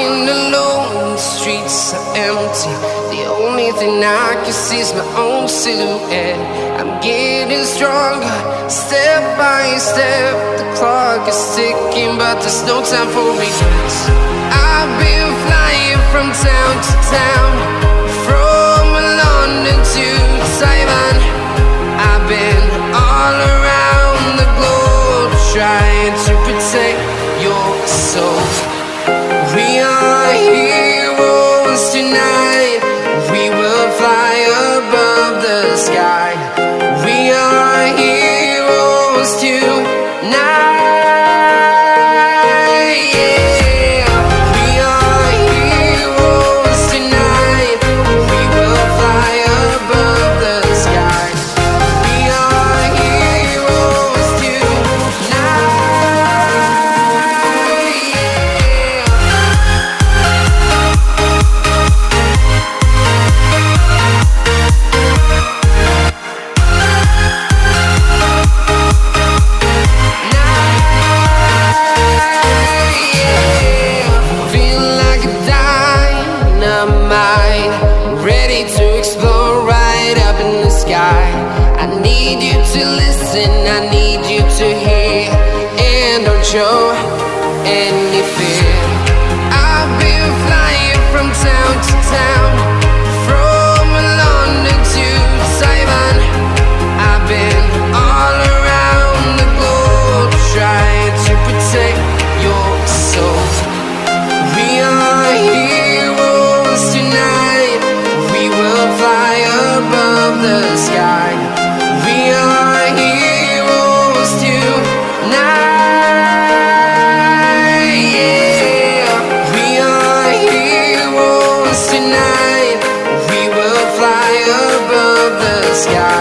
Walking alone, the streets are empty. The only thing I can see is my own silhouette. I'm getting stronger, step by step. The clock is ticking, but there's no time for regrets. I've been flying from town to town, from London to Taiwan. I've been all around the globe, trying to protect your soul. We are heroes tonight. We will fly above the sky. We are heroes tonight. Yeah. We are heroes tonight. We will fly above the sky. We are heroes tonight. Ready to explore right up in the sky. I need you to listen, I need you to hear, and don't show any fear. I've been flying from town to town, from London to Taiwan. I've been all around the globe, trying to protect your soul. We are heroes tonight. We will fly above the sky. We are heroes tonight. Yeah. We are heroes tonight. We will fly above the sky.